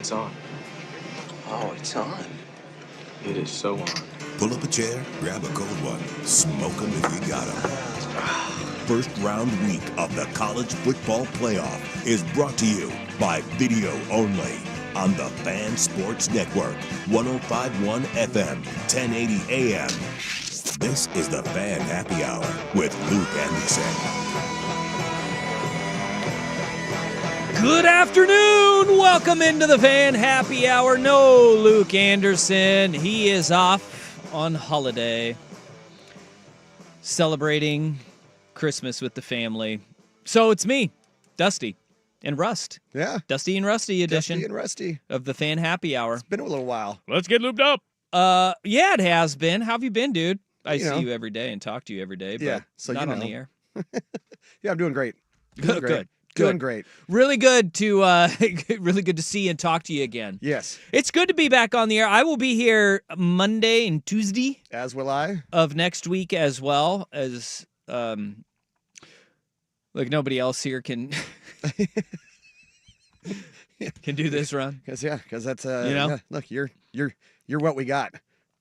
It's on. Oh, it's on. It is so on. Pull up a chair, grab a cold one, smoke 'em if you got 'em. First round week of the College Football Playoff is brought to you by Video Only on the Fan Sports Network, 105.1 FM, 1080 AM. This is the Fan Happy Hour with Luke Anderson. Good afternoon. Welcome into the Fan Happy Hour. No Luke Anderson. He is off on holiday, celebrating Christmas with the family. So it's me, Dusty, and Rust. Yeah. Dusty and Rusty edition Dusty and Rusty. of the Fan Happy Hour. It's been a little while. Let's get looped up. Yeah, it has been. How have you been, dude? I You know. see you every day and talk to you every day, but Yeah, so not you on know. the air. Yeah, I'm doing great. Doing great. Good. Doing Good. great. Really good to really good to see and talk to you again. Yes. It's good to be back on the air. I will be here Monday and Tuesday As will I. of next week as well as like nobody else here can can do this run. Because that's You know? yeah, look, you're what we got.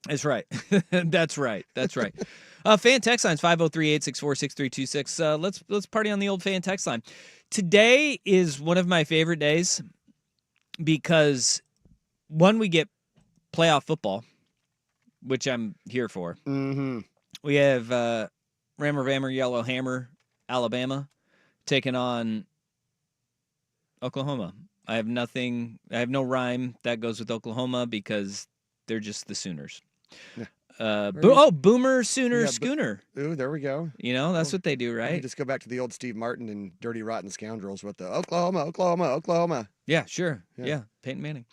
That's right. That's right. That's right. Fan text line's 503-864-6326. Let's party on the old fan text line. Today is one of my favorite days because one, we get playoff football, which I'm here for. Mm-hmm. We have Rammer Vammer Yellow Hammer, Alabama, taking on Oklahoma. I have no rhyme that goes with Oklahoma because they're just the Sooners. Yeah. Boomer Sooner Yeah, Schooner. Ooh, there we go. You know, that's what they do, You right? just go back to the old Steve Martin and Dirty Rotten Scoundrels with the Oklahoma. Yeah, sure. Yeah. Yeah, Peyton Manning.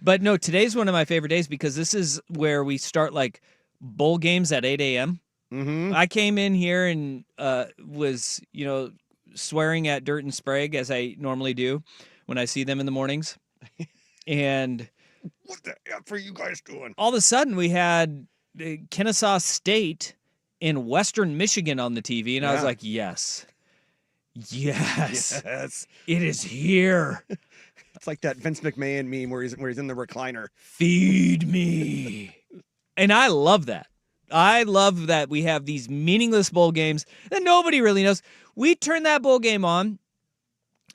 But no, today's one of my favorite days because this is where we start like bowl games at 8 a.m. Mm-hmm. I came in here and was, swearing at Dirt and Sprague as I normally do when I see them in the mornings. And What the F are you guys doing? all of a sudden we had Kennesaw State in Western Michigan on the TV, and I was Yeah. like, yes, Yes. it is here. It's like that Vince McMahon meme where he's in the recliner. Feed me. And I love that. I love that we have these meaningless bowl games that nobody really knows. We turned that bowl game on,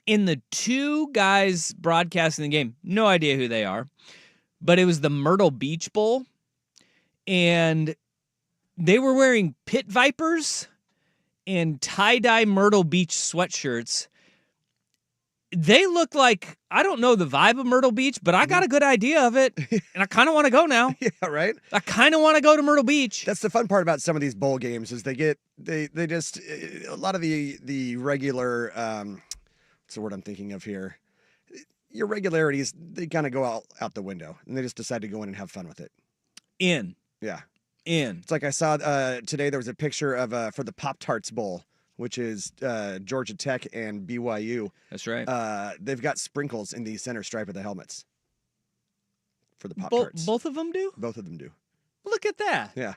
and the two guys broadcasting the game, no idea who they are, but it was the Myrtle Beach Bowl, and they were wearing Pit Vipers and tie-dye Myrtle Beach sweatshirts. They look like, I don't know the vibe of Myrtle Beach, but I got a good idea of it, and I kind of want to go now. Yeah, right? I kind of want to go to Myrtle Beach. That's the fun part about some of these bowl games is they just a lot of the regular what's the word I'm thinking of here? Your regularities, they kind of go out the window and they just decide to go in and have fun with it. In. Yeah. It's like I saw today there was a picture of for the Pop-Tarts Bowl, which is Georgia Tech and BYU. That's right. They've got sprinkles in the center stripe of the helmets for the Pop-Tarts. Both of them do? Both of them do. Look at that. Yeah.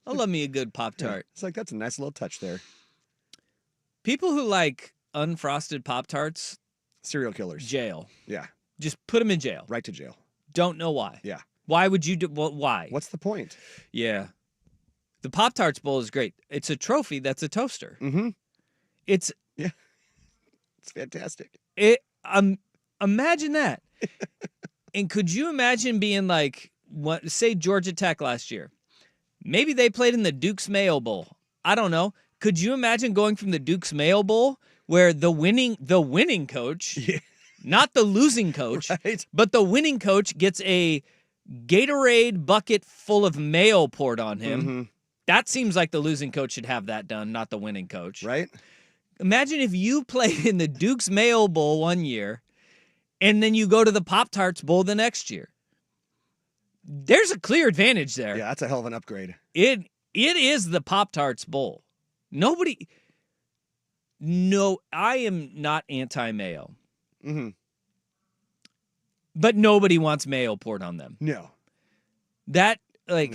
I love me a good Pop-Tart. It's like that's a nice little touch there. People who like unfrosted Pop-Tarts, Serial killers. jail. Yeah. Just put them in jail. Right to jail. Don't know why. Yeah. Why would you do, why? What's the point? Yeah. The Pop-Tarts Bowl is great. It's a trophy that's a toaster. Mm-hmm. It's fantastic. Imagine that. And could you imagine being like, say Georgia Tech last year? Maybe they played in the Duke's Mayo Bowl. I don't know. Could you imagine going from the Duke's Mayo Bowl where the winning coach, Yeah. not the losing coach, Right? but the winning coach gets a Gatorade bucket full of mayo poured on him? Mm-hmm. That seems like the losing coach should have that done, not the winning coach. Right? Imagine if you played in the Duke's Mayo Bowl one year and then you go to the Pop-Tarts Bowl the next year. There's a clear advantage there. Yeah, that's a hell of an upgrade. It is the Pop-Tarts Bowl. I am not anti-mayo, Mm-hmm. but nobody wants mayo poured on them. No. That, No.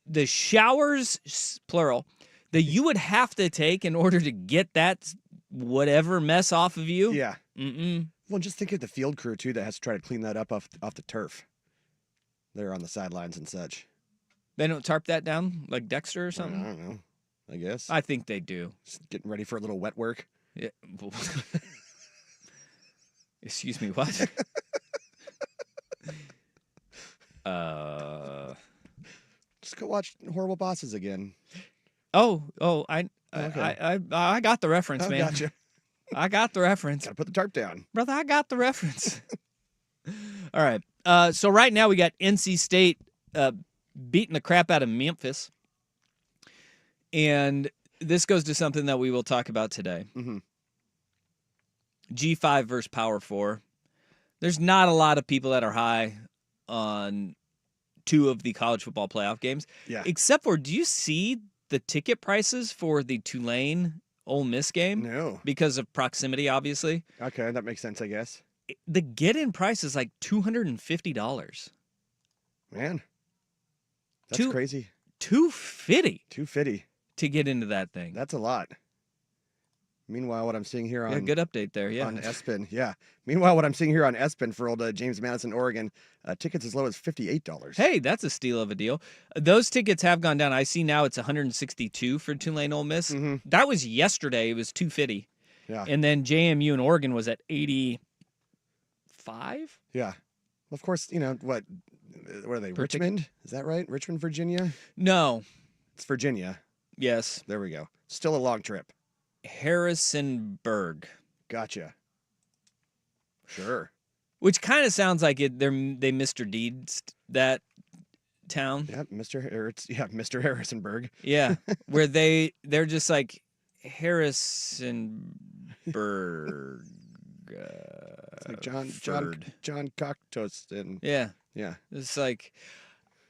the showers, plural, that you would have to take in order to get that whatever mess off of you. Yeah. Mm-mm. Well, just think of the field crew too that has to try to clean that up off the turf. They're on the sidelines and such. They don't tarp that down like Dexter or I something? don't know. I guess. I think they do. Just getting ready for a little wet work. Yeah. Excuse me, what? Just go watch Horrible Bosses again. I Okay. I got the reference, man. Gotcha. I got the reference. Gotta put the tarp down. Brother, I got the reference. All right. So right now we got NC State beating the crap out of Memphis. And this goes to something that we will talk about today. Mm-hmm. G5 versus Power 4. There's not a lot of people that are high on two of the college football playoff games. Yeah. Except for, do you see the ticket prices for the Tulane Ole Miss game? No. Because of proximity, obviously. Okay, that makes sense, I guess. The get-in price is like $250. Man. That's crazy. $250 $250. to get into that thing. That's a lot. Meanwhile, what I'm seeing here on good update there. Yeah. on ESPN, yeah. Meanwhile, what I'm seeing here on ESPN for old James Madison, Oregon, tickets as low as $58. Hey, that's a steal of a deal. Those tickets have gone down. I see now it's $162 for Tulane Ole Miss. Mm-hmm. That was yesterday. It was $250. Yeah. And then JMU and Oregon was at $85. Yeah. Of course, what are they? Per ticket? Richmond? Is that right? Richmond, Virginia? No. It's Virginia. Yes. There we go. Still a long trip. Harrisonburg. Gotcha. Sure. Which kind of sounds like they Mr. Deeds that town. Yeah, Mr. Harrisonburg. Yeah, where they're just like Harrisonburg. It's like John Cocteau and Yeah, yeah. it's like,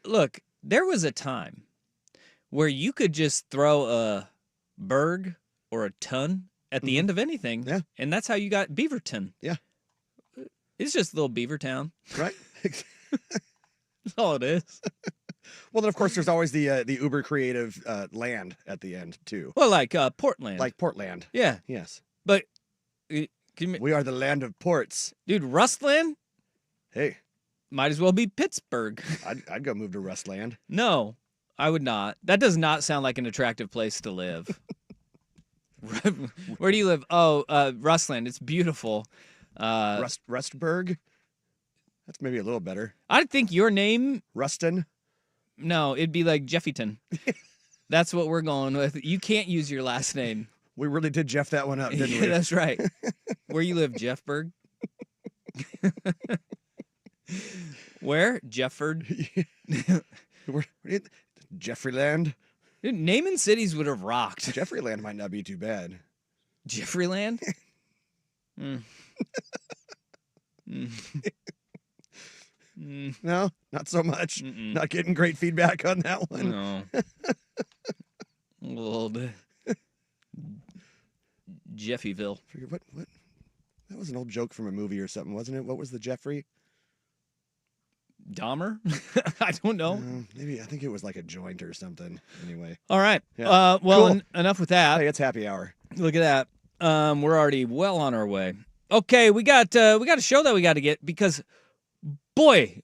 look, there was a time where you could just throw a burg or a ton at the end of anything. Yeah. And that's how you got Beaverton. Yeah. It's just a little beaver town. Right. That's all it is. Well, then of course there's always the uber creative land at the end too. Well, like Portland. Like Portland. Yeah. Yes. But, We are the land of ports. dude, Rustland Hey, might as well be Pittsburgh. I'd go move to Rustland. No, I would not. That does not sound like an attractive place to live. Where do you live? Oh, Rustland. It's beautiful. Rustburg. That's maybe a little better. I think your name, Ruston. no, it'd be like Jeffyton. That's what we're going with. You can't use your last name. We really did Jeff that one up, didn't Yeah, we? that's right. Where you live, Jeffburg? Where? Jefford? Jeffreyland. Dude, naming cities would have rocked. Jeffreyland might not be too bad. Jeffreyland? Mm. No, not so much. Mm-mm. Not getting great feedback on that one. No. Old Jeffyville. Forget what that was an old joke from a movie or something, wasn't it? What was the Jeffrey? Dahmer? I don't know. Maybe I think it was like a joint or something. Anyway. All right. Yeah. Well, Cool. enough with that. Hey, it's happy hour. Look at that. We're already well on our way. Okay, we got a show that we got to get because, boy,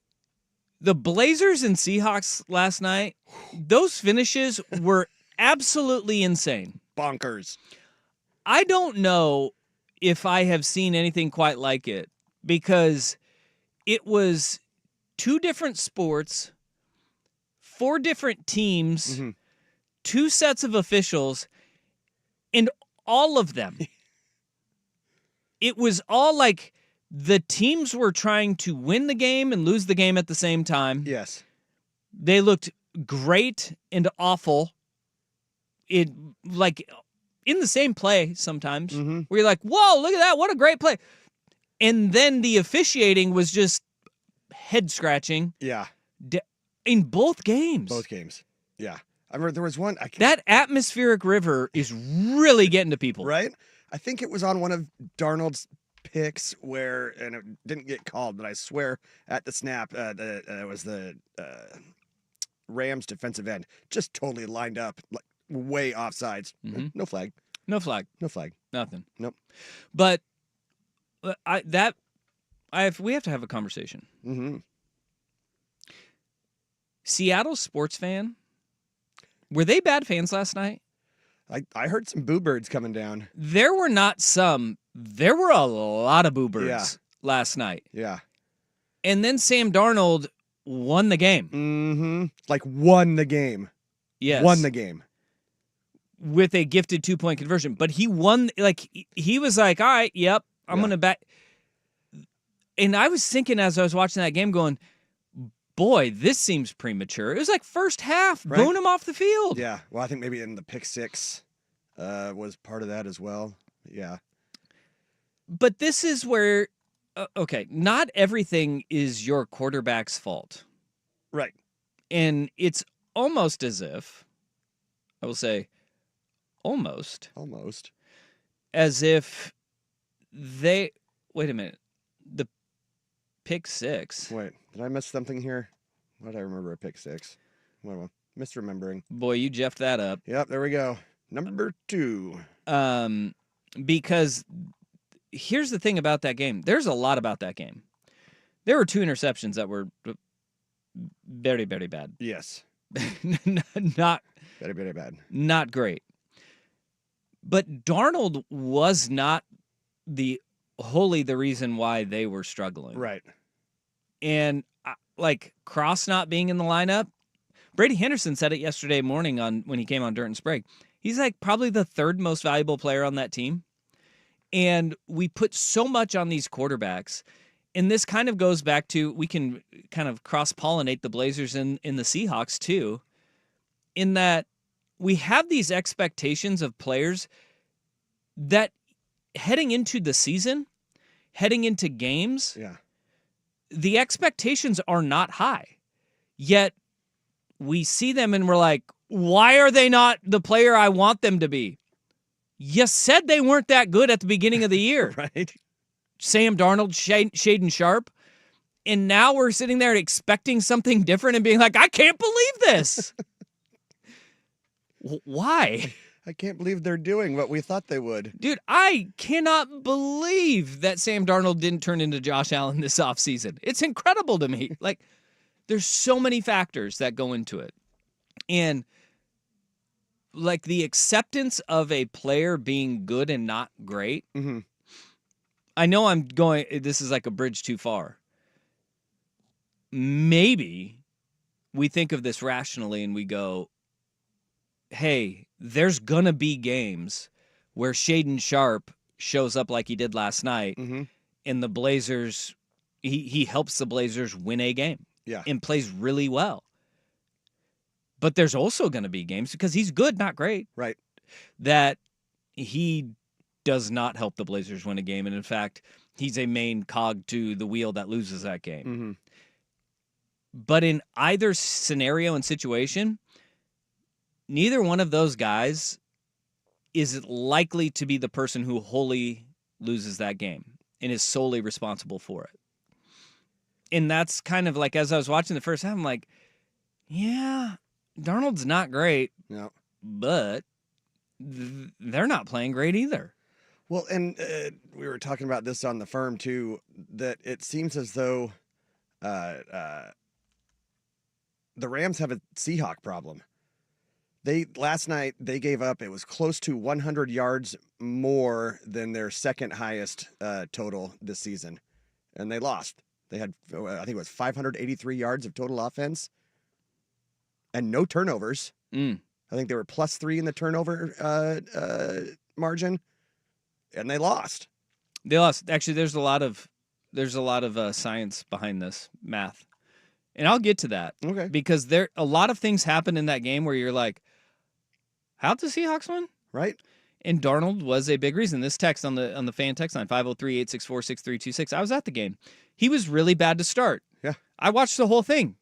the Blazers and Seahawks last night, those finishes were absolutely insane. Bonkers. I don't know if I have seen anything quite like it because it was two different sports, four different teams, Mm-hmm. two sets of officials, and all of them. It was all like the teams were trying to win the game and lose the game at the same time. Yes. They looked great and awful. It like in the same play sometimes Mm-hmm. where you're like, whoa, look at that. What a great play. And then the officiating was just head scratching Yeah. in both games. Both games. Yeah. I remember there was one. That atmospheric river is really getting to people. Right? I think it was on one of Darnold's picks and it didn't get called, but I swear at the snap, it was the Rams defensive end just totally lined up, like way offsides. Mhm. No flag. No flag. No flag. Nothing. Nope. But that we have to have a conversation. Mm-hmm. Seattle sports fan, were they bad fans last night? I heard some boo birds coming down. There were not some. There were a lot of boo birds last night. Yeah. And then Sam Darnold won the game. Mm-hmm. Like won the game. Yes. Won the game. With a gifted 2-point conversion. But he won, like, he was like, all right, yep, I'm going to bet. And I was thinking as I was watching that game going, boy, this seems premature. It was like first half, Right. booing him off the field. Yeah. Well, I think maybe in the pick six was part of that as well. Yeah. But this is where, okay, not everything is your quarterback's fault. Right. And it's almost as if, I will say, almost as if they, wait a minute, the pick six. Wait, did I miss something here? Why did I remember a pick six? Well, misremembering. Boy, you jeffed that up. Yep, there we go. Number 2. Because here's the thing about that game. There's a lot about that game. There were 2 interceptions that were very, very bad. Yes. Not Very, very bad. not great. But Darnold was not wholly the reason why they were struggling. Right. And like Cross not being in the lineup, Brady Henderson said it yesterday morning when he came on Dirt and Sprague. He's like probably the 3rd most valuable player on that team. And we put so much on these quarterbacks. And this kind of goes back to, we can kind of cross-pollinate the Blazers in the Seahawks too, in that we have these expectations of players that heading into the season, heading into games, Yeah. the expectations are not high. Yet we see them and we're like, why are they not the player I want them to be? You said they weren't that good at the beginning of the year. Right. Sam Darnold, Shaden Sharp. And now we're sitting there expecting something different and being like, I can't believe this. Why? I can't believe they're doing what we thought they would. Dude, I cannot believe that Sam Darnold didn't turn into Josh Allen this offseason. It's incredible to me. Like, there's so many factors that go into it. And, like, the acceptance of a player being good and not great. Mm-hmm. I know this is like a bridge too far. Maybe we think of this rationally and we go, hey, there's going to be games where Shaden Sharp shows up like he did last night, Mm-hmm. and the Blazers, he helps the Blazers win a game. Yeah. And plays really well. But there's also going to be games, because he's good, not great, Right. that he does not help the Blazers win a game. And in fact, he's a main cog to the wheel that loses that game. Mm-hmm. But in either scenario and situation, neither one of those guys is likely to be the person who wholly loses that game and is solely responsible for it. And that's kind of like, as I was watching the first half, I'm like, yeah, Darnold's not great, No. but they're not playing great either. Well, and we were talking about this on the firm too, that it seems as though the Rams have a Seahawk problem. Last night they gave up, it was close to 100 yards more than their second highest total this season, and they lost. They had, I think it was 583 yards of total offense and no turnovers. Mm. I think they were +3 in the turnover margin, and they lost. They lost. Actually, there's a lot of science behind this, math, and I'll get to that. Okay. Because a lot of things happen in that game where you're like, how'd the Seahawks win? Right. And Darnold was a big reason. This text on the fan text line, 503-864-6326. I was at the game. He was really bad to start. Yeah. I watched the whole thing.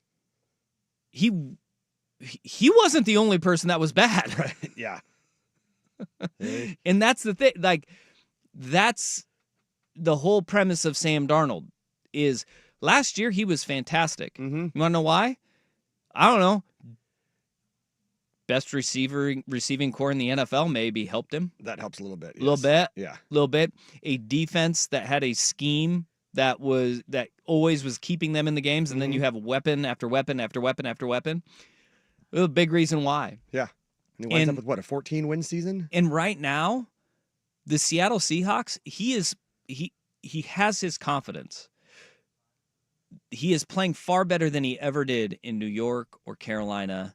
He wasn't the only person that was bad. Right. Yeah. And that's the thing. Like, that's the whole premise of Sam Darnold is last year he was fantastic. Mm-hmm. You want to know why? I don't know. Best receiving core in the NFL maybe helped him. That helps a little bit. A little bit. Yeah. A little bit. A defense that had a scheme that always was keeping them in the games, and then you have weapon after weapon after weapon after weapon. A big reason why. Yeah. And he winds up And- with what, a 14-win season? And right now, the Seattle Seahawks, he has his confidence. He is playing far better than he ever did in New York or Carolina,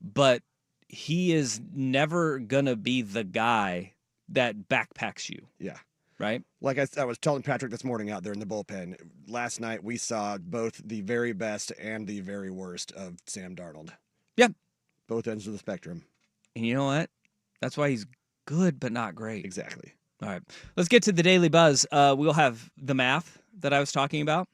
but he is never gonna be the guy that backpacks you, Yeah. right? Like I was telling Patrick this morning out there in the bullpen, last night we saw both the very best and the very worst of Sam Darnold. Yeah. Both ends of the spectrum. And you know what? That's why he's good but not great. Exactly. All right, let's get to the Daily Buzz. We'll have the math that I was talking about,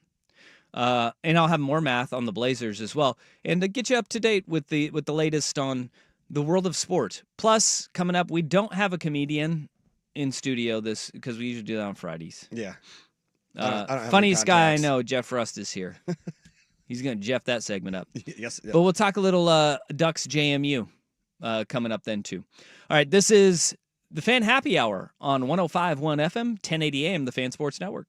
and I'll have more math on the Blazers as well, and to get you up to date with the latest on the world of sport. Plus, coming up, we don't have a comedian in studio because we usually do that on Fridays. Yeah. I don't have any Funniest guy I contacts. know, Jeff Rust, is here. He's gonna Jeff that segment up. Yes. Yeah. But we'll talk a little Ducks JMU coming up then too. All right, this is the Fan Happy Hour on 105.1 FM, 1080 AM, the Fan Sports Network.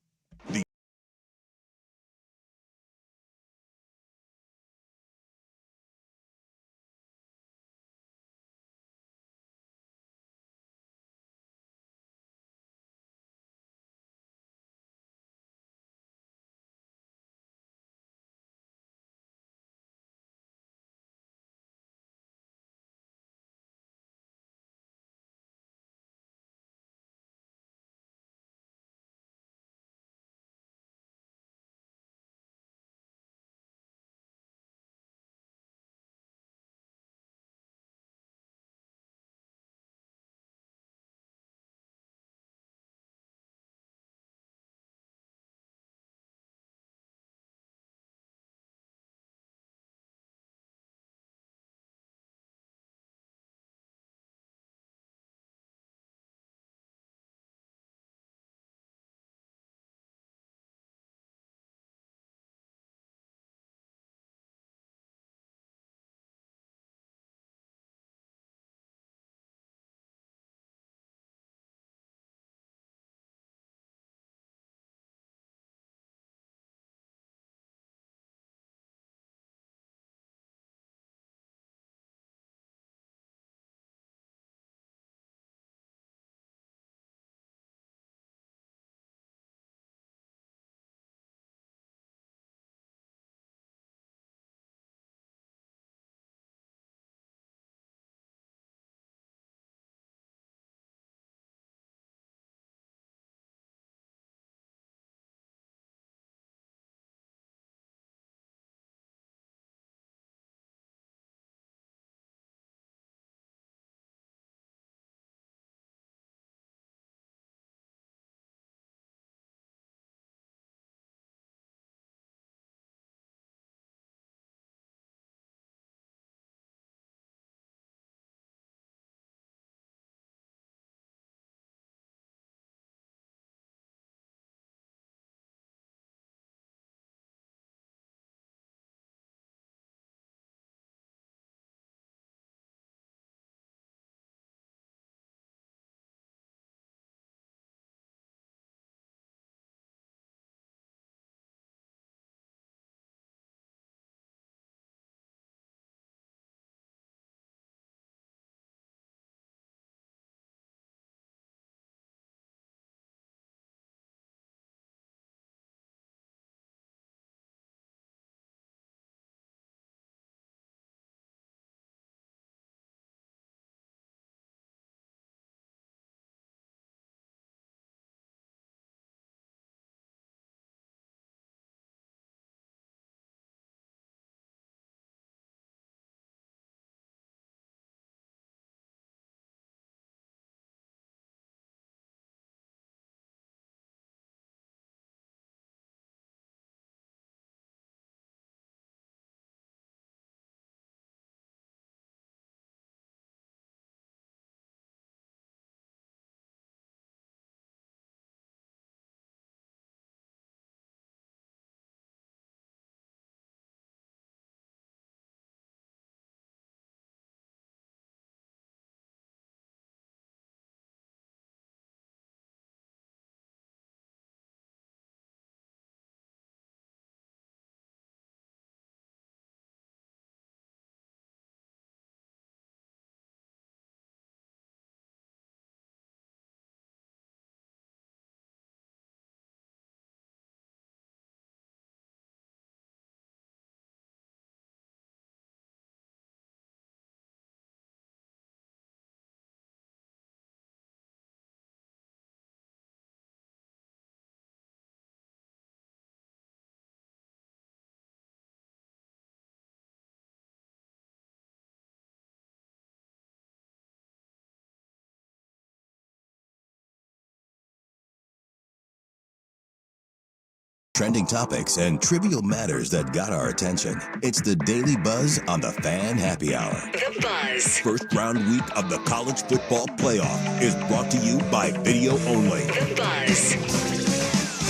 Trending topics and trivial matters that got our attention. It's the Daily Buzz on the Fan Happy Hour. The Buzz. First round week of the college football playoff is brought to you by Video Only. The Buzz.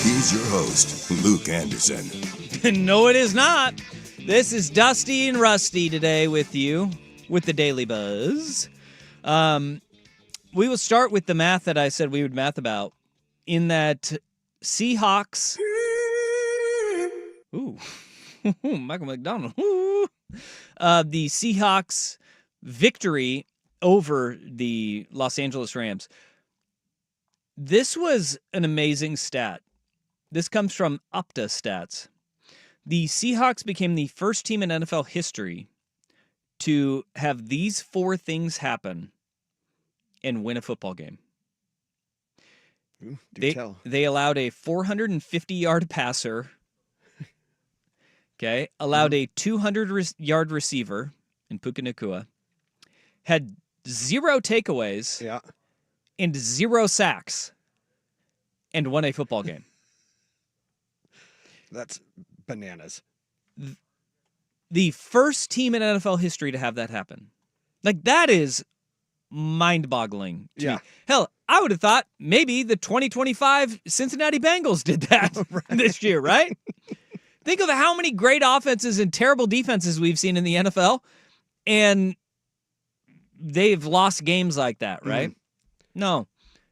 Here's your host, Luke Anderson. No, it is not. This is Dusty and Rusty today with you with the Daily Buzz. We will start with the math that I said we would math about. In that Seahawks. Ooh, Michael McDonald. Ooh. The Seahawks victory over the Los Angeles Rams. This was an amazing stat. This comes from Opta Stats. The Seahawks became the first team in NFL history to have these four things happen and win a football game. Ooh, do tell. They allowed a 450-yard passer. Okay, allowed a 200-yard receiver in Puka Nacua, had 0 takeaways, Yeah. and 0 sacks, and won a football game. That's bananas. The first team in NFL history to have that happen. Like, that is mind-boggling to me. Hell, I would have thought maybe the 2025 Cincinnati Bengals did that this year, right? Think of how many great offenses and terrible defenses we've seen in the NFL, and they've lost games like that, right? No,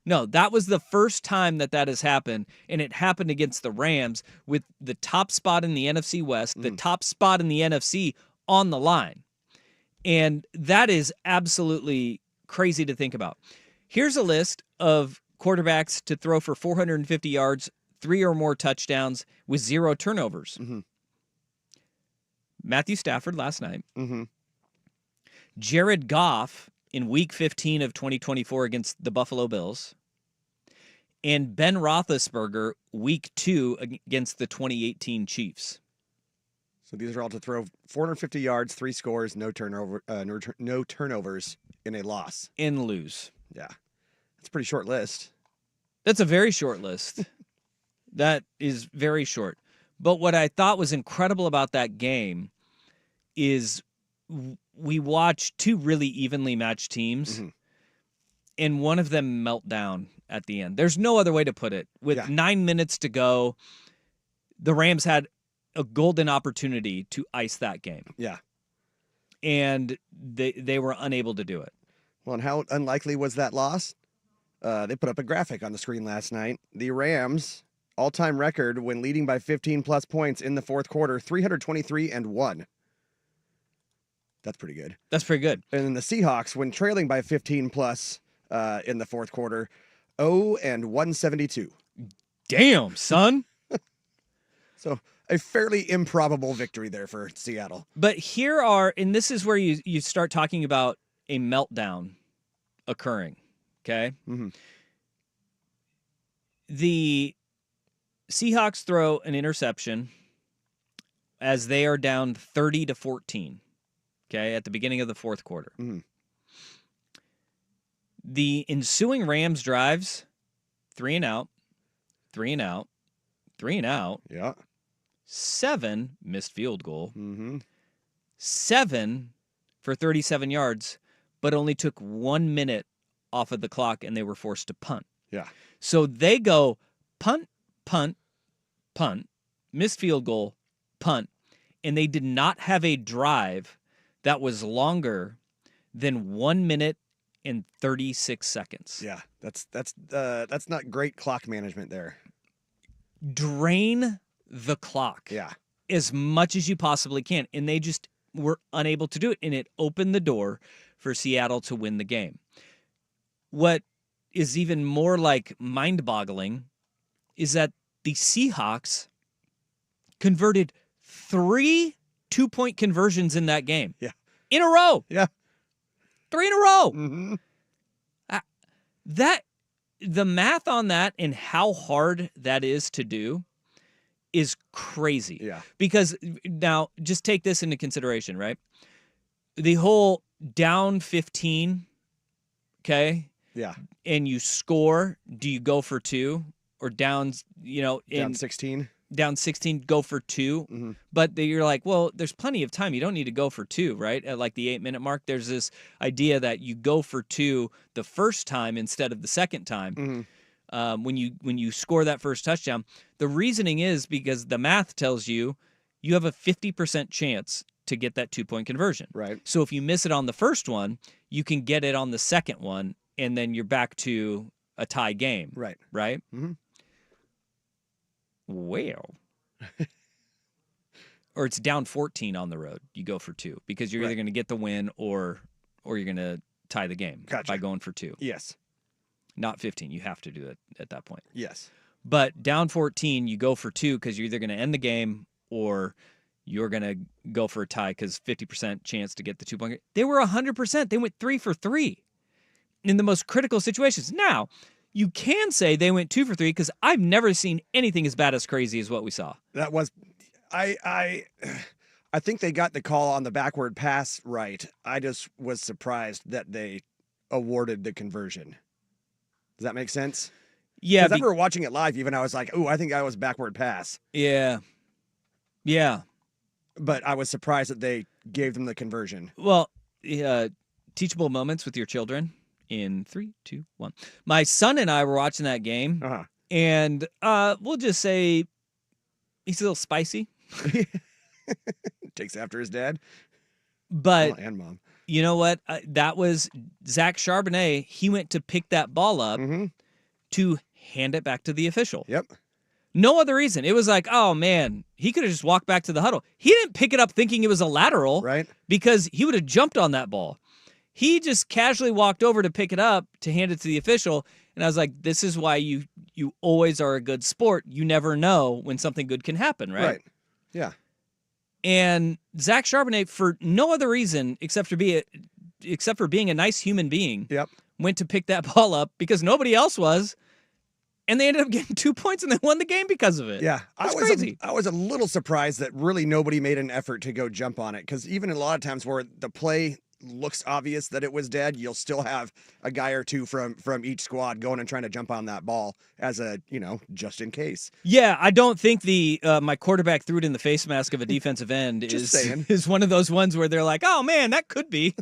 that was the first time that has happened, and it happened against the Rams with the top spot in the NFC West, the top spot in the NFC on the line. And that is absolutely crazy to think about. Here's a list of quarterbacks to throw for 450 yards, 3 or more touchdowns with 0 turnovers. Matthew Stafford last night. Jared Goff in Week 15 of 2024 against the Buffalo Bills. And Ben Roethlisberger Week 2 against the 2018 Chiefs. So these are all to throw 450 yards, 3 scores, no turnovers in a loss. And lose. Yeah. That's a pretty short list. That's a very short list. That is very short. But what I thought was incredible about that game is we watched 2 really evenly matched teams, and one of them melt down at the end. There's no other way to put it. With 9 minutes to go, the Rams had a golden opportunity to ice that game. Yeah. And they were unable to do it. Well, and how unlikely was that loss? They put up a graphic on the screen last night. The Rams, all-time record when leading by 15-plus points in the fourth quarter, 323-1. That's pretty good. That's pretty good. And then the Seahawks, when trailing by 15-plus in the fourth quarter, 0-172. Damn, son. So a fairly improbable victory there for Seattle. But and this is where you start talking about a meltdown occurring, okay? The Seahawks throw an interception as they are down 30-14, okay, at the beginning of the fourth quarter. The ensuing Rams drives, 3 and out, 3 and out, 3 and out. Yeah. 7 missed field goal. 7 for 37 yards, but only took 1 minute off of the clock, and they were forced to punt. Yeah. So they go punt, punt, punt, missed field goal, punt, and they did not have a drive that was longer than 1 minute and 36 seconds. Yeah, that's not great clock management there. Drain the clock. Yeah. As much as you possibly can. And they just were unable to do it. And it opened the door for Seattle to win the game. What is even more like mind-boggling is that the Seahawks converted 3 two-point conversions in that game. Yeah. In a row. Yeah. 3 in a row. The math on that and how hard that is to do is crazy. Yeah. Because now, just take this into consideration, right? The whole down 15, okay? Yeah. And you score, do you go for 2? Or down, Down 16? down 16, go for 2. Mm-hmm. But you're like, well, there's plenty of time. You don't need to go for 2, right? At like the 8-minute mark, there's this idea that you go for 2 the first time instead of the second time. Mm-hmm. When you score that first touchdown. The reasoning is because the math tells you have a 50% chance to get that 2-point conversion. Right. So if you miss it on the first one, you can get it on the second one, and then you're back to a tie game. Right. Right? Mm-hmm. Well. Or it's down 14 on the road. You go for 2 because you're either going to get the win or you're going to tie the game by going for 2. Yes. Not 15. You have to do it at that point. Yes. But down 14, you go for 2 because you're either going to end the game or you're going to go for a tie because 50% chance to get the 2-point. They were 100%. They went 3 for 3 in the most critical situations. Now, you can say they went 2 for 3 because I've never seen anything as bad as crazy as what we saw. That was, I think they got the call on the backward pass right. I just was surprised that they awarded the conversion. Does that make sense? Yeah. Because I remember watching it live, even I was like, "Ooh, I think that was backward pass." Yeah. Yeah. But I was surprised that they gave them the conversion. Well, teachable moments with your children in 3, 2, 1. My son and I were watching that game, Uh-huh. and we'll just say he's a little spicy. Takes after his dad. But and mom. you know what? That was Zach Charbonnet. He went to pick that ball up to hand it back to the official. Yep. No other reason. It was like, oh, man, he could have just walked back to the huddle. He didn't pick it up thinking it was a lateral. Right. Because he would have jumped on that ball. He just casually walked over to pick it up to hand it to the official. And I was like, this is why you always are a good sport. You never know when something good can happen, right? Right. Yeah. And Zach Charbonnet, for no other reason except for being a nice human being, Yep. went to pick that ball up because nobody else was. And they ended up getting 2 points and they won the game because of it. Yeah. That's crazy. I was a little surprised that really nobody made an effort to go jump on it. Because even a lot of times where the play looks obvious that it was dead, you'll still have a guy or two from each squad going and trying to jump on that ball as a, just in case. Yeah, I don't think my quarterback threw it in the face mask of a defensive end is one of those ones where they're like, oh man, that could be.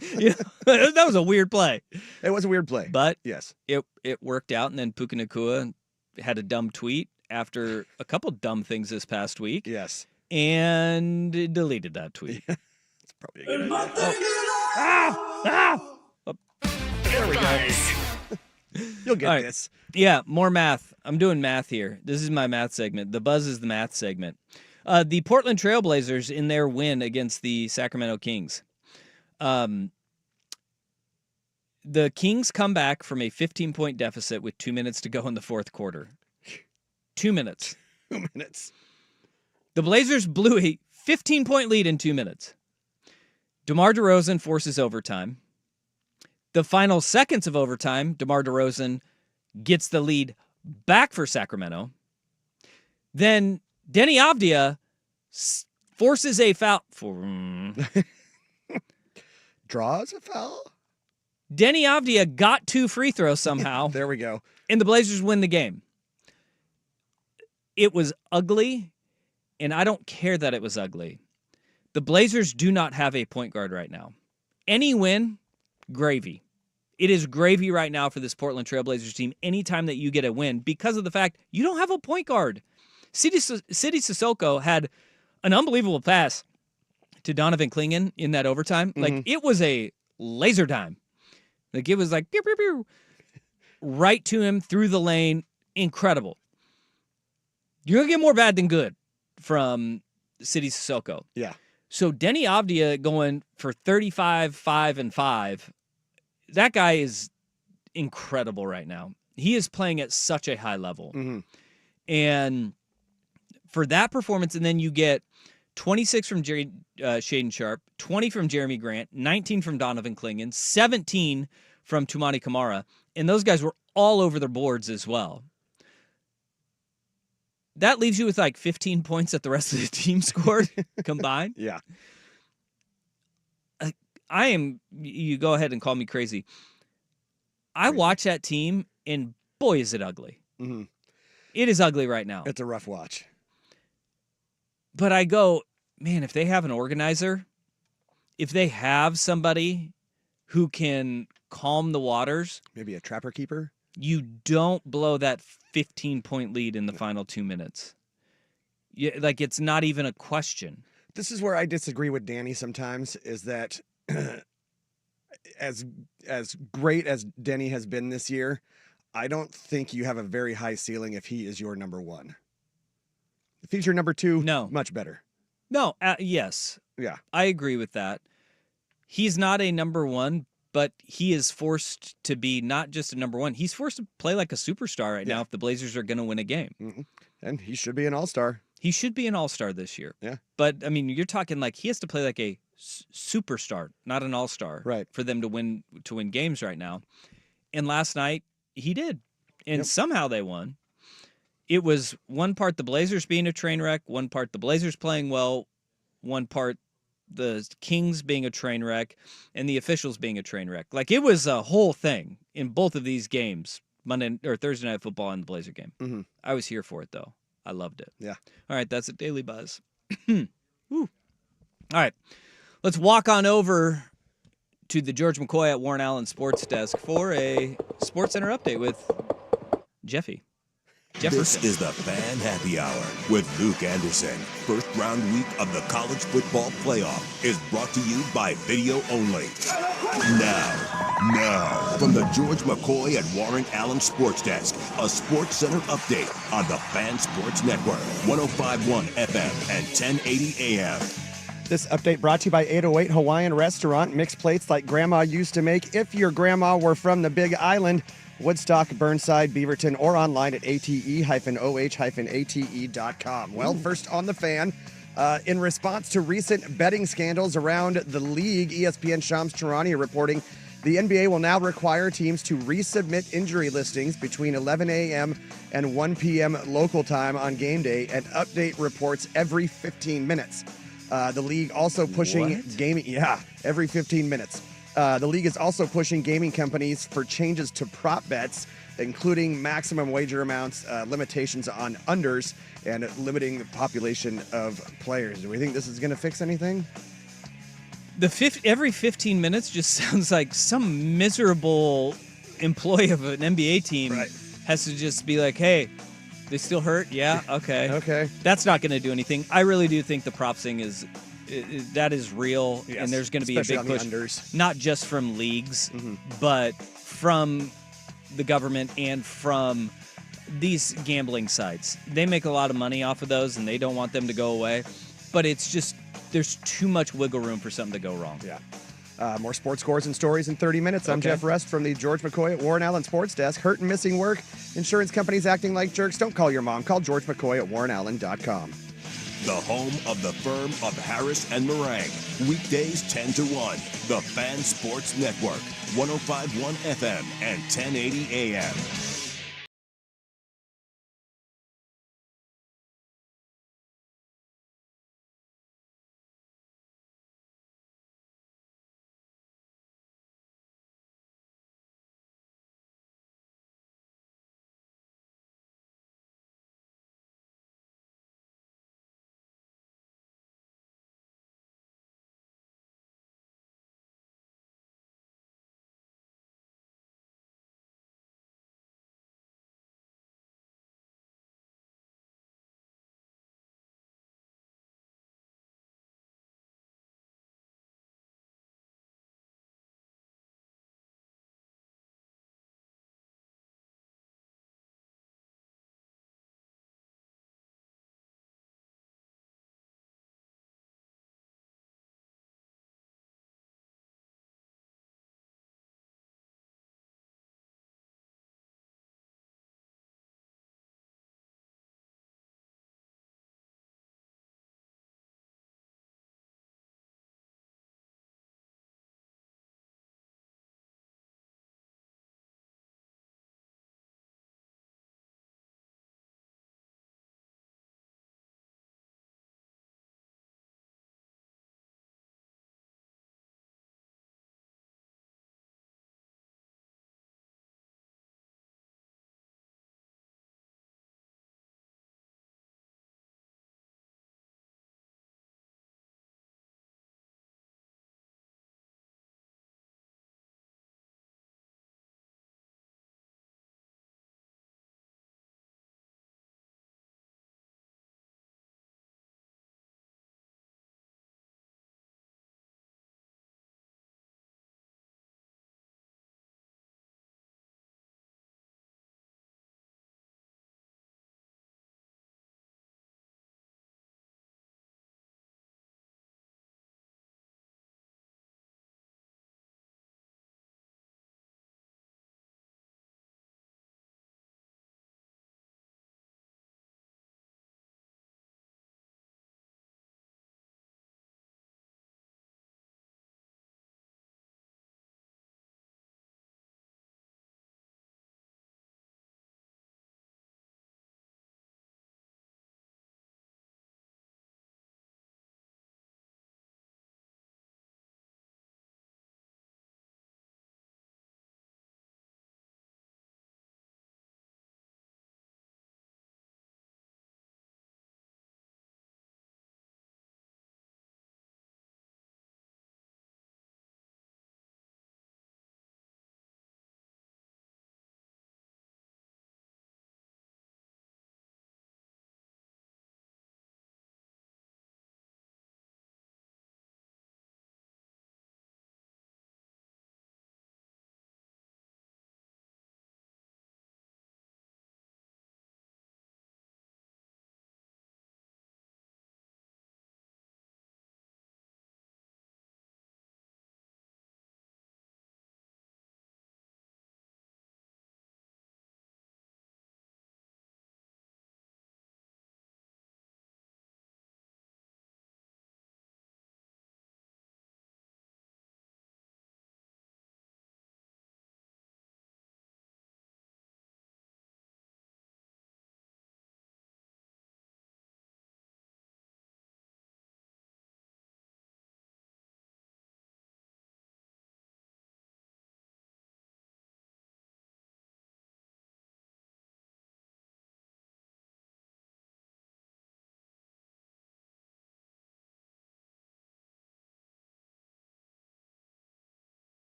That was a weird play. It was a weird play. But yes, it worked out, and then Puka Nacua had a dumb tweet after a couple dumb things this past week. Yes. And deleted that tweet. It's probably a good idea. There we go. You'll get right. this. Yeah, more math. I'm doing math here. This is my math segment. The buzz is the math segment. The Portland Trailblazers in their win against the Sacramento Kings. The Kings come back from a 15-point deficit with 2 minutes to go in the fourth quarter. 2 minutes. 2 minutes. The Blazers blew a 15-point lead in 2 minutes. DeMar DeRozan forces overtime. The final seconds of overtime, DeMar DeRozan gets the lead back for Sacramento. Then Denny Avdia forces a foul. Draws a foul? Denny Avdia got 2 free throws somehow. There we go. And the Blazers win the game. It was ugly, and I don't care that it was ugly. The Blazers do not have a point guard right now. Any win, gravy. It is gravy right now for this Portland Trailblazers team anytime that you get a win because of the fact you don't have a point guard. Sidi Sissoko had an unbelievable pass to Donovan Clingan in that overtime. Like, it was a laser dime. Like, it was like, pew, pew, pew, right to him through the lane. Incredible. You're going to get more bad than good from Sidi Sissoko. Yeah. So Denny Avdia going for 35, 5, and 5. That guy is incredible right now. He is playing at such a high level. And for that performance, and then you get 26 from Shaden Sharp, 20 from Jeremy Grant, 19 from Donovan Clingan, 17 from Toumani Camara, and those guys were all over their boards as well. That leaves you with like 15 points that the rest of the team scored combined. Yeah. You go ahead and call me crazy. I watch that team, and boy, is it ugly. It is ugly right now. It's a rough watch. But I go, man, if they have an organizer, if they have somebody who can calm the waters, Maybe a trapper keeper. you don't blow that 15-point lead in the final 2 minutes. Like, it's not even a question. This is where I disagree with Danny sometimes, is that as great as Denny has been this year, I don't think you have a very high ceiling if he is your number one. If he's your number two, No. much better. No, yes, Yeah. I agree with that. He's not a number one, but he is forced to be not just a number one. He's forced to play like a superstar right now if the Blazers are going to win a game. Mm-hmm. And he should be an all-star. He should be an all-star this year. Yeah. But, I mean, you're talking like he has to play like a superstar, not an all-star, right, for them to win games right now. And last night, he did. And somehow they won. It was one part the Blazers being a train wreck, one part the Blazers playing well, one part the Kings being a train wreck, and the officials being a train wreck. Like, it was a whole thing in both of these games, Monday or Thursday Night Football and the Blazer game. Mm-hmm. I was here for it, though. I loved it. Yeah. All right, that's a Daily Buzz. Woo. All right, let's walk on over to the George McCoy at Warren Allen Sports Desk for a Sports Center update with Jeffy. Jefferson. This is the Fan Happy Hour with Luke Anderson. First round week of the college football playoff is brought to you by Video Only. Now, from the George McCoy at Warren Allen Sports Desk, a Sports Center update on the Fan Sports Network, 105.1 FM and 1080 AM. This update brought to you by 808 Hawaiian Restaurant. Mixed plates like Grandma used to make. If your grandma were from the Big Island, Woodstock, Burnside, Beaverton, or online at ate-oh-ate.com. Well, first on the Fan, in response to recent betting scandals around the league, ESPN Shams Charania reporting the NBA will now require teams to resubmit injury listings between 11 a.m. and 1 p.m. local time on game day and update reports every 15 minutes. The league also pushing gaming. Yeah, every 15 minutes. The league is also pushing gaming companies for changes to prop bets, including maximum wager amounts, limitations on unders, and limiting the population of players. Do we think this is going to fix anything? Every 15 minutes just sounds like some miserable employee of an NBA team has to just be like, hey, they still hurt? Yeah, okay. Okay. That's not going to do anything. I really do think the prop thing that is real, Yes, and there's going to be a especially big on the push, unders. not just from leagues, but from the government and from these gambling sites. They make a lot of money off of those, and they don't want them to go away. But it's just there's too much wiggle room for something to go wrong. Yeah. More sports scores and stories in 30 minutes. I'm Jeff Rest from the George McCoy at Warren Allen Sports Desk. Hurt and missing work. Insurance companies acting like jerks. Don't call your mom. Call George McCoy at warrenallen.com. The home of the firm of Harris and Meringue. Weekdays 10 to 1. The Fan Sports Network. 105.1 FM and 1080 AM.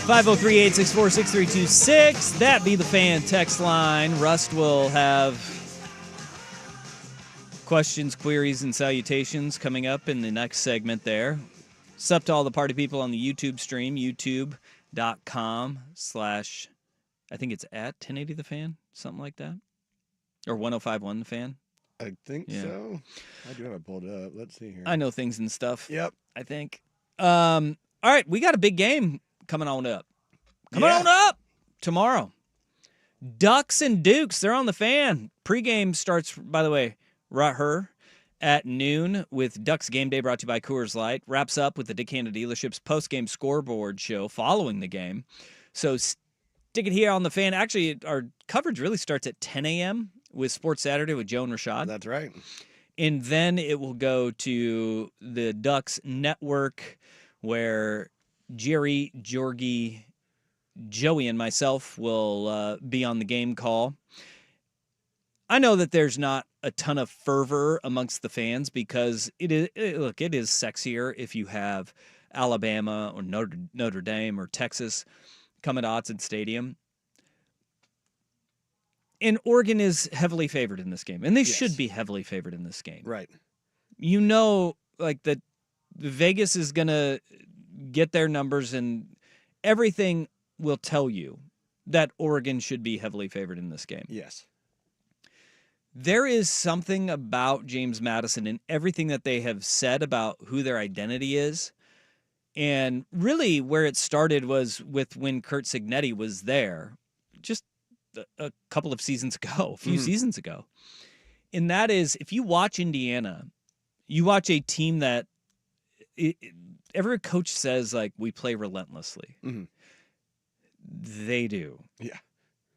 503-864-6326. That be the fan text line. Rust will have questions, queries, and salutations coming up in the next segment there. Sup to all the party people on the YouTube stream, youtube.com/ I think it's at 1080 The Fan, something like that. Or 1051 The Fan. I think Yeah. so. I do have it pulled up. Let's see here. I know things and stuff. Yep. I think. All right, we got a big game coming on up. Coming Yeah. on up tomorrow. Ducks and Dukes, they're on the Fan. Pre-game starts, by the way, right here at noon with Ducks Game Day brought to you by Coors Light. Wraps up with the Dick Hanna Dealership's post-game scoreboard show following the game. So stick it here on the Fan. Actually, our coverage really starts at 10 a.m. with Sports Saturday with Joe and Rashad. That's right. And then it will go to the Ducks Network where Jerry, Georgie, Joey, and myself will be on the game call. I know that there's not a ton of fervor amongst the fans because it is sexier if you have Alabama or Notre Dame or Texas come at Autzen Stadium. And Oregon is heavily favored in this game, and they Yes. should be heavily favored in this game. Right. You know, like that Vegas is going to get their numbers, and everything will tell you that Oregon should be heavily favored in this game. Yes. There is something about James Madison and everything that they have said about who their identity is. And really where it started was with when Curt Cignetti was there just a couple of seasons ago, a few seasons ago. And that is, if you watch Indiana, you watch a team that every coach says, like, we play relentlessly. Mm-hmm. They do. Yeah.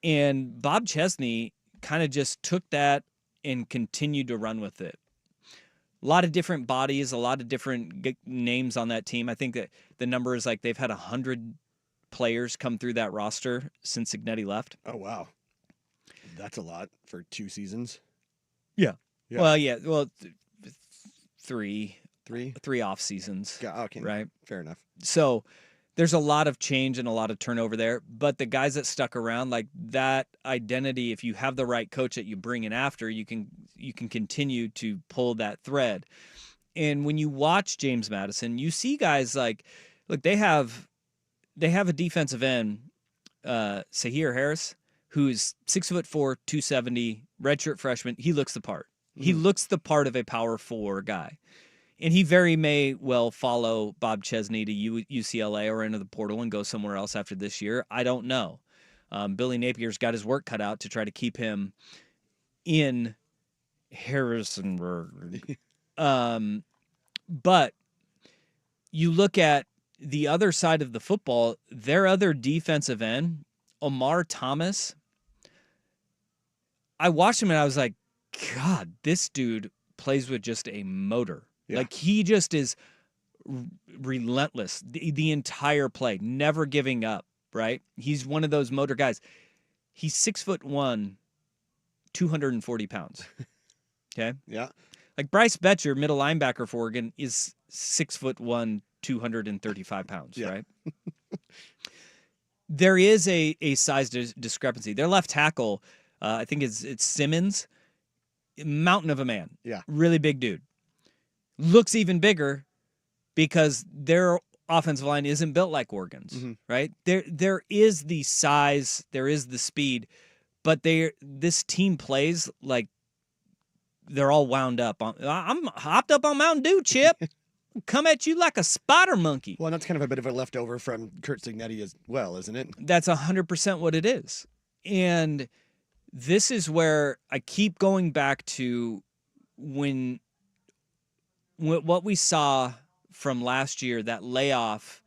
And Bob Chesney kind of just took that and continued to run with it. A lot of different bodies, a lot of different names on that team. I think that the number is like they've had 100 players come through that roster since Cignetti left. Oh, wow. That's a lot for 2 seasons. Yeah. Yeah. Well, yeah. Well, three 3? off seasons. Yeah, okay. Right. Fair enough. So there's a lot of change and a lot of turnover there. But the guys that stuck around, like that identity, if you have the right coach that you bring in after, you can continue to pull that thread. And when you watch James Madison, you see guys like, look, they have a defensive end, Sahir Harris, who's 6'4", 270, redshirt freshman. He looks the part. He looks the part of a power 4 guy. And he very may well follow Bob Chesney to UCLA or into the portal and go somewhere else after this year. I don't know. Billy Napier's got his work cut out to try to keep him in Harrisonburg. But you look at the other side of the football, their other defensive end, Omar Thomas. I watched him and I was like, God, this dude plays with just a motor. Yeah. Like he just is relentless the entire play, never giving up, right? He's one of those motor guys. He's 6'1", 240 pounds. Okay? Yeah. Like Bryce Betcher, middle linebacker for Oregon, is 6'1", 235 pounds, Yeah. right? There is a size discrepancy. Their left tackle, I think it's Simmons, mountain of a man. Yeah. Really big dude. Looks even bigger because their offensive line isn't built like Oregon's, right? There is the size, there is the speed, but this team plays like they're all wound up. I'm hopped up on Mountain Dew, Chip. Come at you like a spider monkey. Well, and that's kind of a bit of a leftover from Curt Cignetti as well, isn't it? That's 100% what it is. And this is where I keep going back to what we saw from last year, that layoff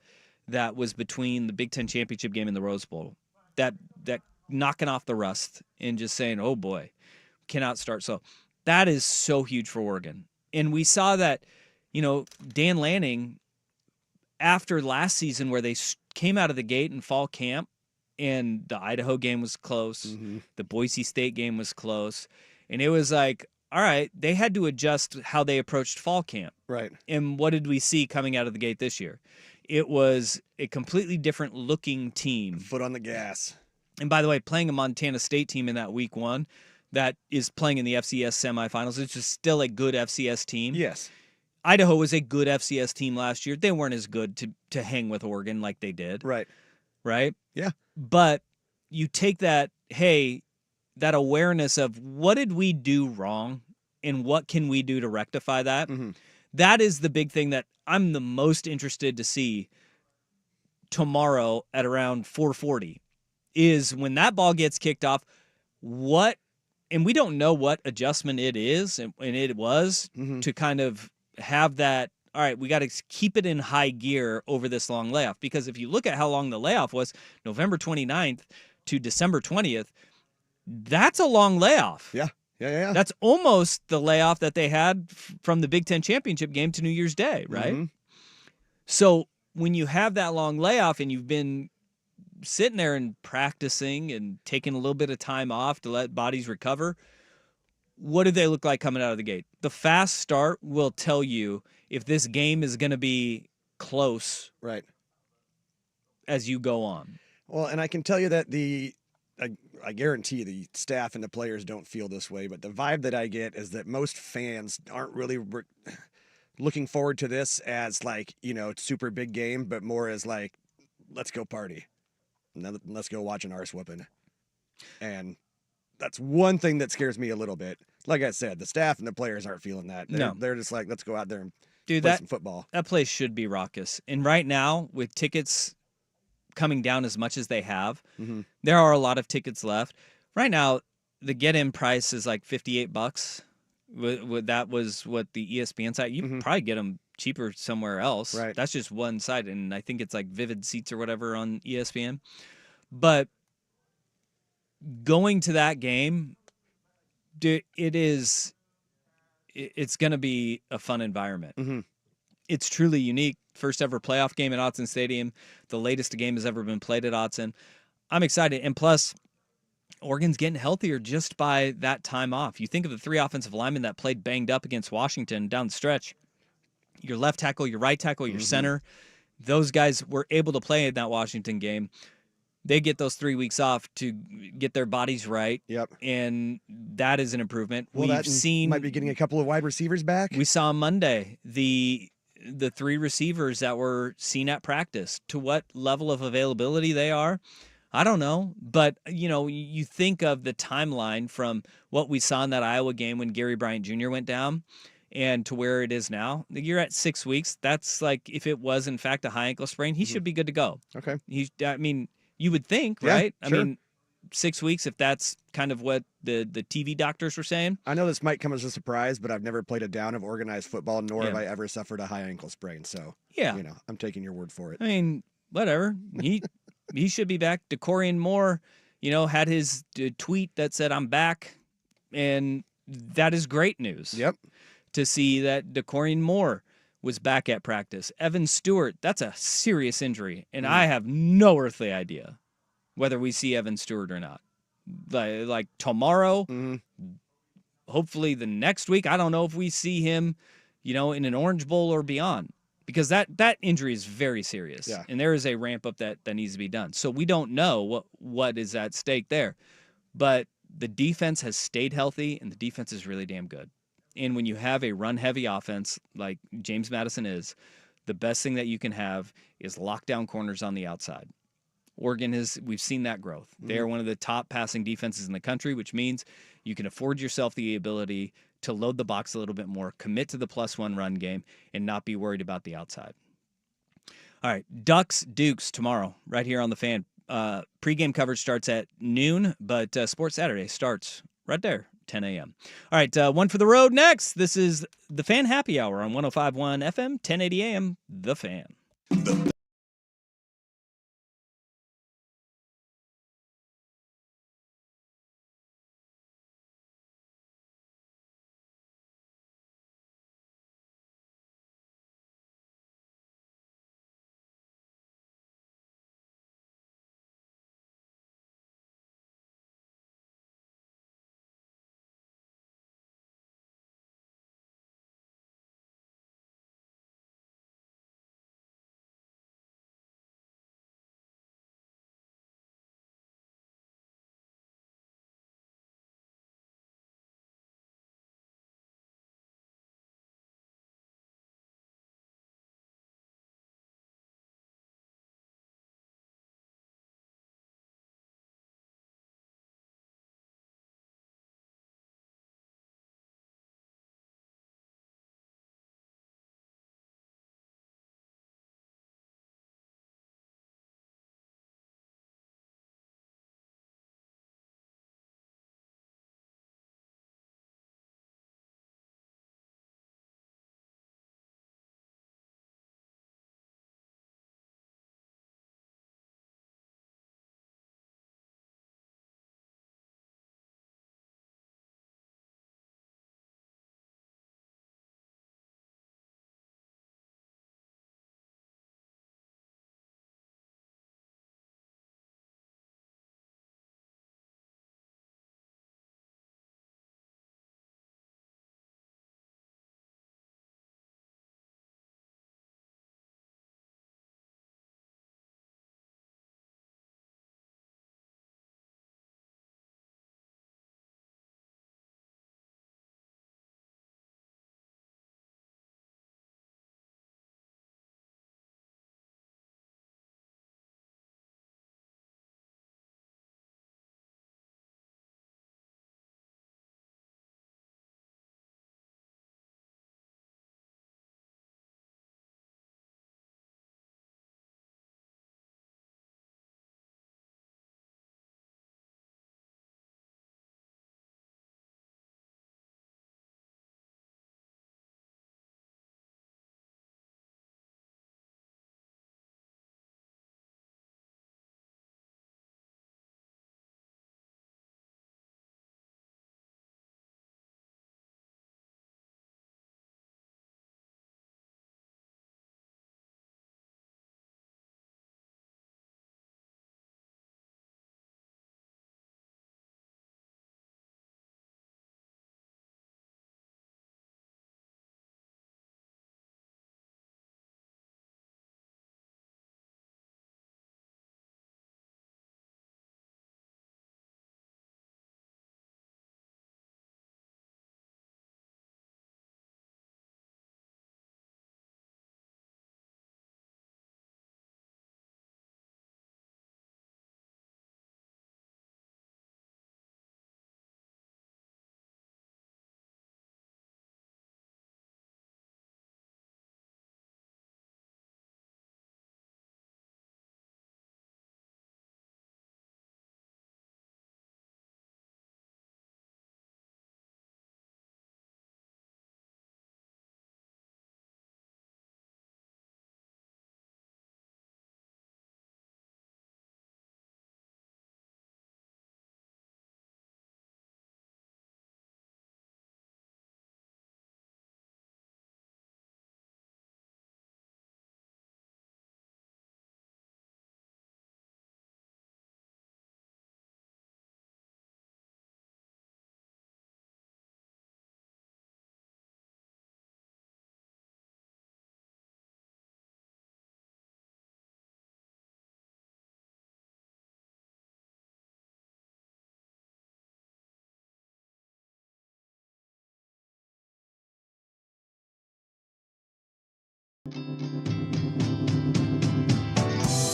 that was between the Big Ten championship game and the Rose Bowl, that knocking off the rust and just saying, oh boy, cannot start. So that is so huge for Oregon. And we saw that, Dan Lanning, after last season where they came out of the gate in fall camp and the Idaho game was close, the Boise State game was close, and it was like, all right, they had to adjust how they approached fall camp. Right. And what did we see coming out of the gate this year? It was a completely different looking team. Foot on the gas. And by the way, playing a Montana State team in that week 1 that is playing in the FCS semifinals, it's just still a good FCS team. Yes. Idaho was a good FCS team last year. They weren't as good to hang with Oregon like they did. Right. Right? Yeah. But you take that, that awareness of what did we do wrong and what can we do to rectify that? Mm-hmm. That is the big thing that I'm the most interested to see tomorrow at around 4:40 is when that ball gets kicked off, and we don't know what adjustment it is and it was to kind of have that, all right, we got to keep it in high gear over this long layoff. Because if you look at how long the layoff was, November 29th to December 20th, that's a long layoff. Yeah. That's almost the layoff that they had from the Big Ten championship game to New Year's Day, right? Mm-hmm. So when you have that long layoff and you've been sitting there and practicing and taking a little bit of time off to let bodies recover, what do they look like coming out of the gate? The fast start will tell you if this game is going to be close Right. as you go on. Well, and I can tell you that I guarantee the staff and the players don't feel this way, but the vibe that I get is that most fans aren't really looking forward to this as like, super big game, but more as like, let's go party. Let's go watch an arse whooping. And that's one thing that scares me a little bit. Like I said, the staff and the players aren't feeling that. They're just like, let's go out there and play some football. That place should be raucous. And right now, with tickets coming down as much as they have, there are a lot of tickets left. Right now, the get-in price is like $58. That was what the ESPN site. You can probably get them cheaper somewhere else. Right. That's just one site, and I think it's like Vivid Seats or whatever on ESPN. But going to that game, it's going to be a fun environment. It's truly unique. First ever playoff game at Autzen Stadium. The latest a game has ever been played at Autzen. I'm excited. And plus, Oregon's getting healthier just by that time off. You think of the 3 offensive linemen that played banged up against Washington down the stretch. Your left tackle, your right tackle, your center. Those guys were able to play in that Washington game. They get those 3 weeks off to get their bodies right. Yep. And that is an improvement. Well, might be getting a couple of wide receivers back. We saw on Monday the 3 receivers that were seen at practice. To what level of availability they are, I don't know. But, you think of the timeline from what we saw in that Iowa game when Gary Bryant Jr. went down and to where it is now. You're at 6 weeks. That's like if it was, in fact, a high ankle sprain, he should be good to go. Okay. You would think, Yeah, right? sure. 6 weeks, if that's kind of what the TV doctors were saying. I know this might come as a surprise, but I've never played a down of organized football, nor have I ever suffered a high ankle sprain. So, Yeah. I'm taking your word for it. Whatever. He should be back. DeCorian Moore, had his tweet that said, "I'm back." And that is great news. Yep. To see that DeCorian Moore was back at practice. Evan Stewart, that's a serious injury. And I have no earthly idea whether we see Evan Stewart or not. Like tomorrow, hopefully the next week. I don't know if we see him, in an Orange Bowl or beyond. Because that injury is very serious. Yeah. And there is a ramp up that needs to be done. So we don't know what is at stake there. But the defense has stayed healthy, and the defense is really damn good. And when you have a run-heavy offense like James Madison is, the best thing that you can have is lockdown corners on the outside. Oregon we've seen that growth. They are one of the top passing defenses in the country, which means you can afford yourself the ability to load the box a little bit more, commit to the +1 run game, and not be worried about the outside. All right, Ducks, Dukes tomorrow, right here on The Fan. Pre-game coverage starts at noon, but Sports Saturday starts right there, 10 a.m. All right, one for the road next. This is The Fan Happy Hour on 105.1 FM, 1080 AM, The Fan.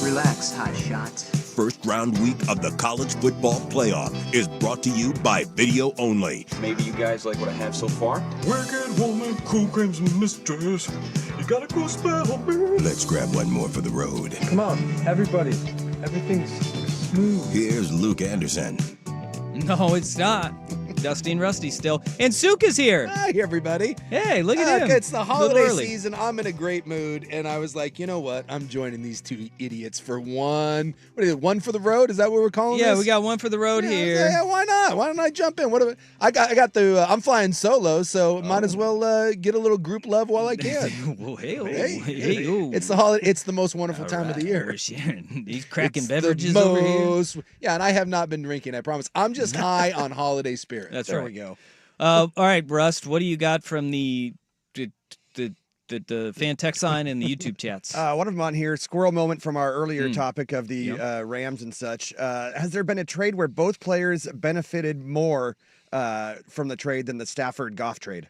Relax, hot shot. First round week of the college football playoff is brought to you by Video Only. Maybe you guys like what I have so far? Wicked woman, cool creams and misters. You gotta go spell me. Let's grab one more for the road. Come on, everybody. Everything's smooth. Here's Luke Anderson. No, it's not. Dusty and Rusty still. And Sook is here. Hi, everybody. Hey, look at him. It's the A little holiday early. season. I'm in a great mood, and I was like, you know what? I'm joining these two idiots for one. What is it? One for the road? Is that what we're calling Yeah, this? we got one for the road Yeah, here. Yeah, why not? Why don't I jump in? I got the. I'm flying solo, so might as well get a little group love while I can. Whoa, hey, Hey, oh. it's the holiday. It's the most wonderful All time of the right, year. we're sharing. He's cracking It's the beverages over here. most- Yeah, and I have not been drinking. I promise. I'm just high on holiday spirit. That's There right. we go. All right, Rust, what do you got from the fan text line and the YouTube chats? One of them on here, squirrel moment from our earlier topic of the Rams and such. Has there been a trade where both players benefited more from the trade than the Stafford-Goff trade?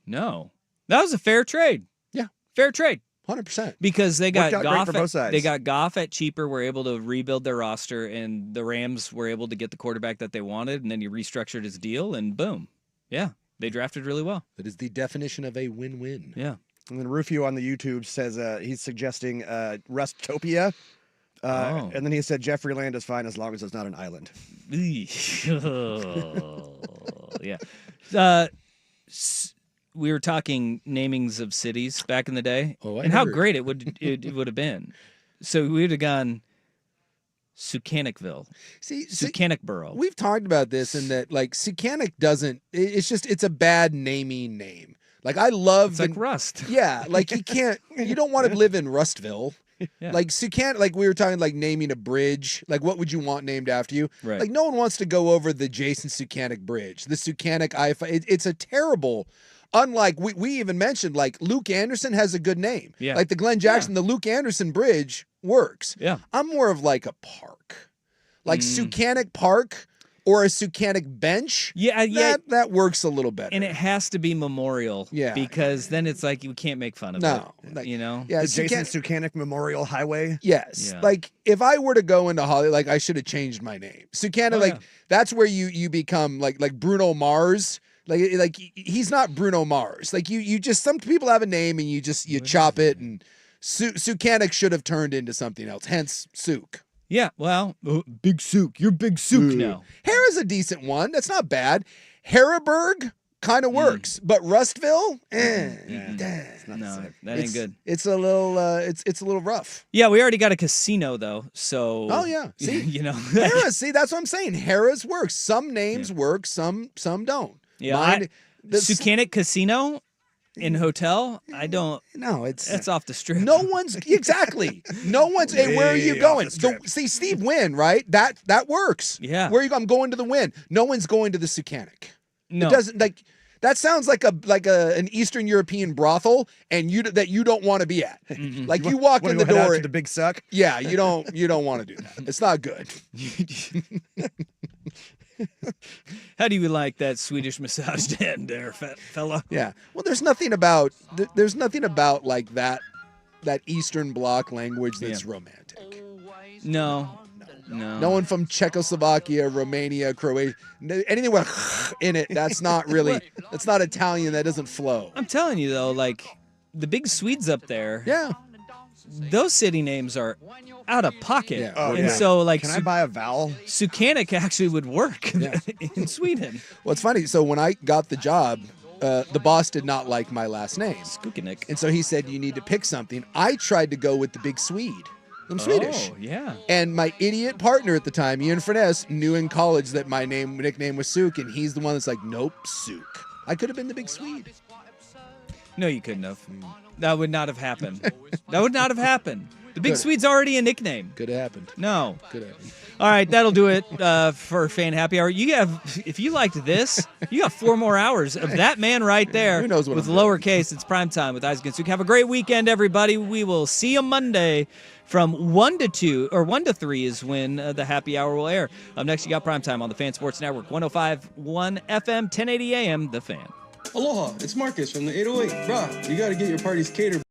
No. That was a fair trade. Yeah. Fair trade. 100%. Because they got Worked out great Goff for both at, sides. they got Goff at cheaper, were able to rebuild their roster, and the Rams were able to get the quarterback that they wanted, and then he restructured his deal, and boom. Yeah. They drafted really well. That is the definition of a win-win. Yeah. And then Rufio on the YouTube says he's suggesting Rustopia. And then he said Jeffrey Land is fine as long as it's not an island. Yeah. We were talking namings of cities back in the day, Oh, I and how heard. great it would have been. So we would have gone Sucanicville, See, Sucanicboro. we've talked about this in that, like, Sucanic doesn't, it's a bad naming name. Like, I love It's like Rust. yeah, like you don't want to live in Rustville. Yeah. Like Sucanic, like we were talking, like naming a bridge. Like, what would you want named after you? Right. Like, no one wants to go over the Jason Sucanic Bridge, the Sucanic it's a terrible. Unlike we even mentioned, like Luke Anderson has a good name. Yeah. Like the Glenn Jackson, the Luke Anderson Bridge works. Yeah. I'm more of like a park, like Sucanic Park or a Sucanic Bench. Yeah, That works a little better. and it has to be memorial. Yeah. Because then it's like you can't make fun of No, it. like- You know? yeah, The Jason Sucanic. Sucanic Memorial Highway. Yes. Yeah. Like if I were to go into Hollywood, like I should have changed my name. Sucanic, Oh, like yeah. that's where you become like Bruno Mars. Like he's not Bruno Mars. Like you just, some people have a name and you chop it, and Sucanic should have turned into something else. Hence Souk. Yeah. Well, Big Sook. You're Big Sook now. Hara's a decent one. That's not bad. Harrisburg kind of works, but Rustville, It's not the No, same. that ain't good. It's a little it's a little rough. Yeah, we already got a casino though, so. Oh, yeah. See? you know. Hara, see, that's what I'm saying. Hara's works. Some names work, some don't. Yeah, Mine- the- Sucanic Casino in hotel. I don't. No, it's That's off the strip. no one's exactly. No one's. Hey, where are you Way off going? the strip. See, Steve Wynn, right? That works. Yeah. Where are you going? I'm going to the Wynn. No one's going to the Sucanic. No. It doesn't like. That sounds like an Eastern European brothel, and you don't want to be at. Like you walk in Wanna the go head out door. to the Big Suck. Yeah, you don't want to do that. It's not good. How do you like that Swedish massage hand there, fella? Yeah. Well, there's nothing about like that Eastern Bloc language that's romantic. No. No one from Czechoslovakia, Romania, Croatia, anything with in it. That's not really. That's not Italian. That doesn't flow. I'm telling you though, like the big Swedes up there. Yeah. Those city names are out of pocket. Yeah. Oh, and yeah. so like Can I buy a vowel? Sucanic actually would work Yeah. in Sweden. Well, it's funny. So when I got the job, the boss did not like my last name, Sucanic. and so he said you need to pick something. I tried to go with the big Swede. I'm Swedish. Oh, yeah. And my idiot partner at the time, Ian Furness, knew in college that my nickname was Souk, and he's the one that's like, nope, Souk. I could have been the big Swede. No, you couldn't have. That would not have happened. That would not have happened. The Big Good. Swede's already a nickname. Could have happened. No. Could have happened. All right, that'll do it for Fan Happy Hour. You have, if you liked this, you got 4 more hours of that man right there. Who knows what with I'm doing. lowercase. It's prime time with Isaac and Suk. Have a great weekend, everybody. We will see you Monday from 1 to 2 or 1 to 3 is when the Happy Hour will air. Up next, you got prime time on the Fan Sports Network, 105.1 FM, 1080 AM. The Fan. Aloha, it's Marcus from the 808. Bruh, you gotta get your parties catered